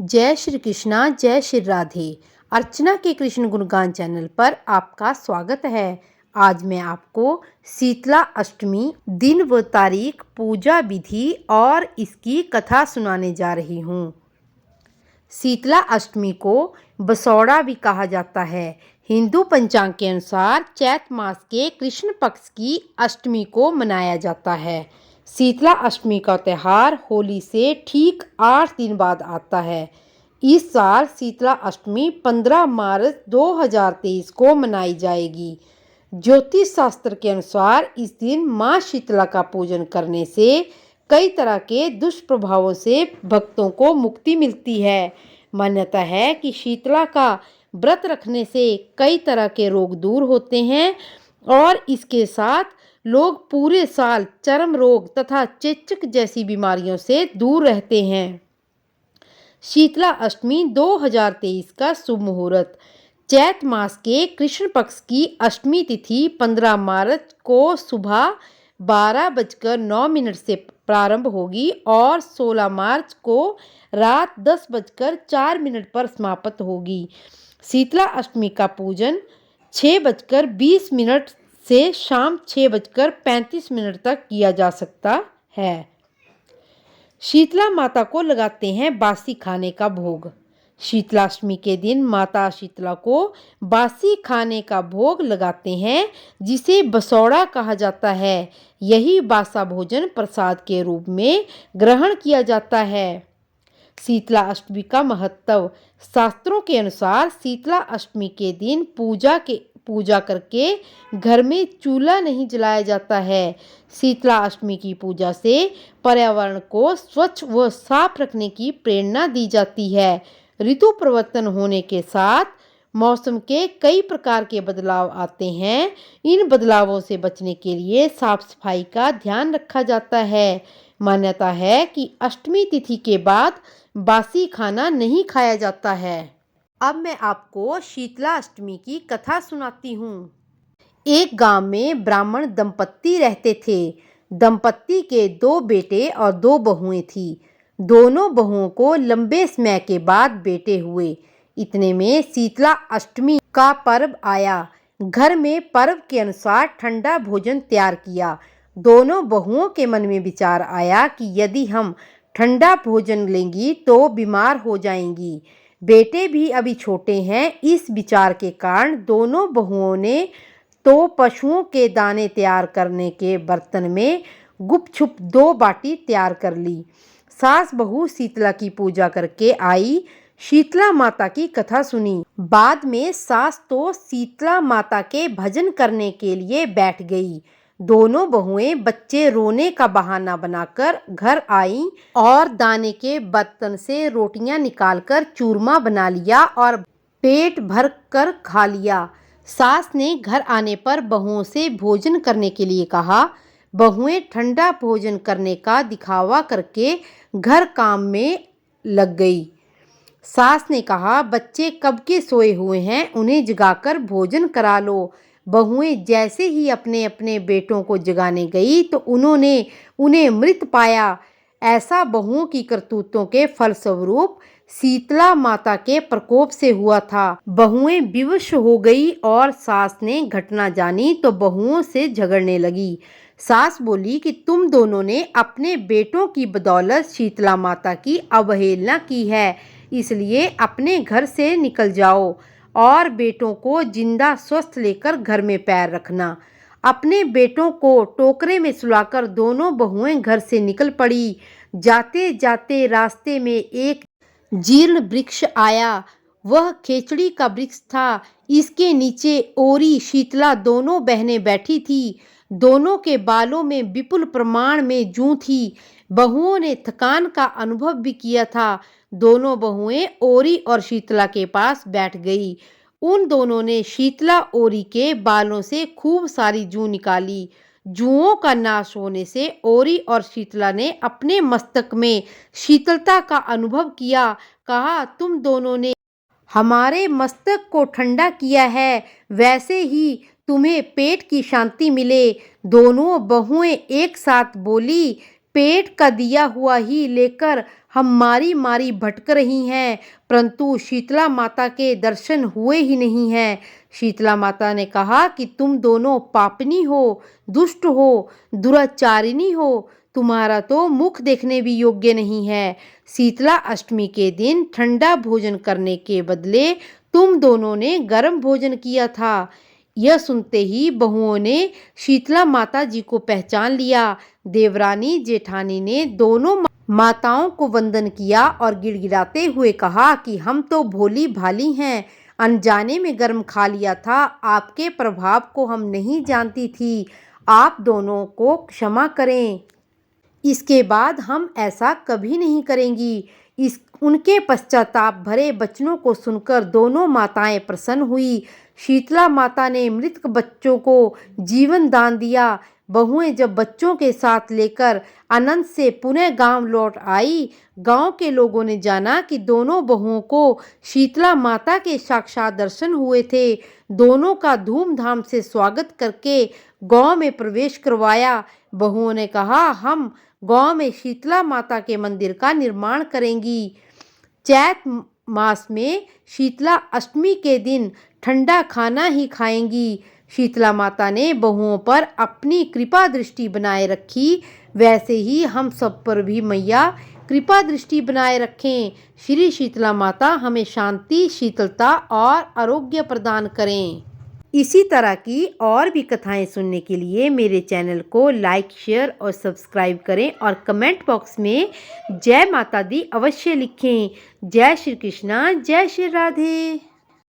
जय श्री कृष्णा, जय श्री राधे। अर्चना के कृष्ण गुणगान चैनल पर आपका स्वागत है। आज मैं आपको शीतला अष्टमी दिन व तारीख, पूजा विधि और इसकी कथा सुनाने जा रही हूँ। शीतला अष्टमी को बसौड़ा भी कहा जाता है। हिंदू पंचांग के अनुसार चैत मास के कृष्ण पक्ष की अष्टमी को मनाया जाता है। शीतला अष्टमी का त्यौहार होली से ठीक 8 दिन बाद आता है। इस साल शीतला अष्टमी 15 मार्च 2023 को मनाई जाएगी। ज्योतिष शास्त्र के अनुसार इस दिन माँ शीतला का पूजन करने से कई तरह के दुष्प्रभावों से भक्तों को मुक्ति मिलती है। मान्यता है कि शीतला का व्रत रखने से कई तरह के रोग दूर होते हैं और इसके साथ लोग पूरे साल चर्म रोग तथा चेचक जैसी बीमारियों से दूर रहते हैं। शीतला अष्टमी 2023 का शुभ मुहूर्त। चैत मास के कृष्ण पक्ष की अष्टमी तिथि 15 मार्च को सुबह 12:09 से प्रारंभ होगी और 16 मार्च को रात 10:04 पर समाप्त होगी। शीतला अष्टमी का पूजन 6:20 से शाम 6:35 तक किया जा सकता है। शीतला माता को लगाते हैं बासी खाने का भोग। शीतलाष्टमी के दिन माता शीतला को बासी खाने का भोग लगाते हैं, जिसे बसौड़ा कहा जाता है। यही बासा भोजन प्रसाद के रूप में ग्रहण किया जाता है। शीतला अष्टमी का महत्व। शास्त्रों के अनुसार शीतला अष्टमी के दिन पूजा करके घर में चूल्हा नहीं जलाया जाता है। शीतला अष्टमी की पूजा से पर्यावरण को स्वच्छ व साफ रखने की प्रेरणा दी जाती है। ऋतु परिवर्तन होने के साथ मौसम के कई प्रकार के बदलाव आते हैं। इन बदलावों से बचने के लिए साफ सफाई का ध्यान रखा जाता है। मान्यता है कि अष्टमी तिथि के बाद बासी खाना नहीं खाया जाता है। अब मैं आपको शीतला अष्टमी की कथा सुनाती हूँ। एक गांव में ब्राह्मण दंपत्ति रहते थे। दंपत्ति के 2 बेटे और 2 बहुएं थी। दोनों बहुओं को लंबे समय के बाद बेटे हुए। इतने में शीतला अष्टमी का पर्व आया। घर में पर्व के अनुसार ठंडा भोजन तैयार किया। दोनों बहुओं के मन में विचार आया कि यदि हम ठंडा भोजन लेंगी तो बीमार हो जाएंगी। बेटे भी अभी छोटे हैं। इस विचार के कारण दोनों बहुओं ने तो पशुओं के दाने तैयार करने के बर्तन में गुपचुप 2 बाटी तैयार कर ली। सास बहू शीतला की पूजा करके आई। शीतला माता की कथा सुनी। बाद में सास तो शीतला माता के भजन करने के लिए बैठ गई। दोनों बहुएं बच्चे रोने का बहाना बनाकर घर आईं और दाने के बर्तन से रोटियां निकालकर चूरमा बना लिया और पेट भर कर खा लिया। सास ने घर आने पर बहुओं से भोजन करने के लिए कहा। बहुएं ठंडा भोजन करने का दिखावा करके घर काम में लग गई। सास ने कहा, बच्चे कब के सोए हुए हैं, उन्हें जगाकर भोजन करा लो। बहुएं जैसे ही अपने अपने बेटों को जगाने गई तो उन्होंने उन्हें मृत पाया। ऐसा बहुओं की करतूतों के फलस्वरूप शीतला माता के प्रकोप से हुआ था। बहुएं विवश हो गई और सास ने घटना जानी तो बहुओं से झगड़ने लगी। सास बोली कि तुम दोनों ने अपने बेटों की बदौलत शीतला माता की अवहेलना की है, इसलिए अपने घर से निकल जाओ और बेटों को जिंदा स्वस्थ लेकर घर में पैर रखना। अपने बेटों को टोकरे में सुलाकर दोनों बहुएं घर से निकल पड़ी। जाते जाते रास्ते में एक जीर्ण वृक्ष आया। वह खेचड़ी का वृक्ष था। इसके नीचे ओरी शीतला दोनों बहनें बैठी थी। दोनों के बालों में विपुल प्रमाण में जूं थी। बहुओं ने थकान का अनुभव भी किया था। दोनों बहुएं ओरी और शीतला के पास बैठ गई। उन दोनों ने शीतला ओरी के बालों से खूब सारी जूं निकाली। जुओं का नाश होने से ओरी और शीतला ने अपने मस्तक में शीतलता का अनुभव किया। कहा, तुम दोनों ने हमारे मस्तक को ठंडा किया है, वैसे ही तुम्हें पेट की शांति मिले। दोनों बहुएं एक साथ बोली, पेट का दिया हुआ ही लेकर हम मारी मारी भटक रही हैं, परंतु शीतला माता के दर्शन हुए ही नहीं हैं। शीतला माता ने कहा कि तुम दोनों पापनी हो, दुष्ट हो, दुराचारिणी हो, तुम्हारा तो मुख देखने भी योग्य नहीं है। शीतला अष्टमी के दिन ठंडा भोजन करने के बदले तुम दोनों ने गर्म भोजन किया था। यह सुनते ही बहुओं ने शीतला माता जी को पहचान लिया। देवरानी जेठानी ने दोनों माताओं को वंदन किया और गिड़गिड़ाते हुए कहा कि हम तो भोली भाली हैं, अनजाने में गर्म खा लिया था, आपके प्रभाव को हम नहीं जानती थी, आप दोनों को क्षमा करें, इसके बाद हम ऐसा कभी नहीं करेंगी। उनके पश्चाताप भरे वचनों को सुनकर दोनों माताएं प्रसन्न हुई। शीतला माता ने मृतक बच्चों को जीवन दान दिया। बहुएं जब बच्चों के साथ लेकर आनंद से पुनः गांव लौट आई, गांव के लोगों ने जाना कि दोनों बहुओं को शीतला माता के साक्षात दर्शन हुए थे। दोनों का धूमधाम से स्वागत करके गांव में प्रवेश करवाया। बहुओं ने कहा, हम गांव में शीतला माता के मंदिर का निर्माण करेंगी। चैत मास में शीतला अष्टमी के दिन ठंडा खाना ही खाएंगी। शीतला माता ने बहुओं पर अपनी कृपा दृष्टि बनाए रखी, वैसे ही हम सब पर भी मैया कृपा दृष्टि बनाए रखें। श्री शीतला माता हमें शांति, शीतलता और आरोग्य प्रदान करें। इसी तरह की और भी कथाएं सुनने के लिए मेरे चैनल को लाइक, शेयर और सब्सक्राइब करें और कमेंट बॉक्स में जय माता दी अवश्य लिखें। जय श्री कृष्णा, जय श्री राधे।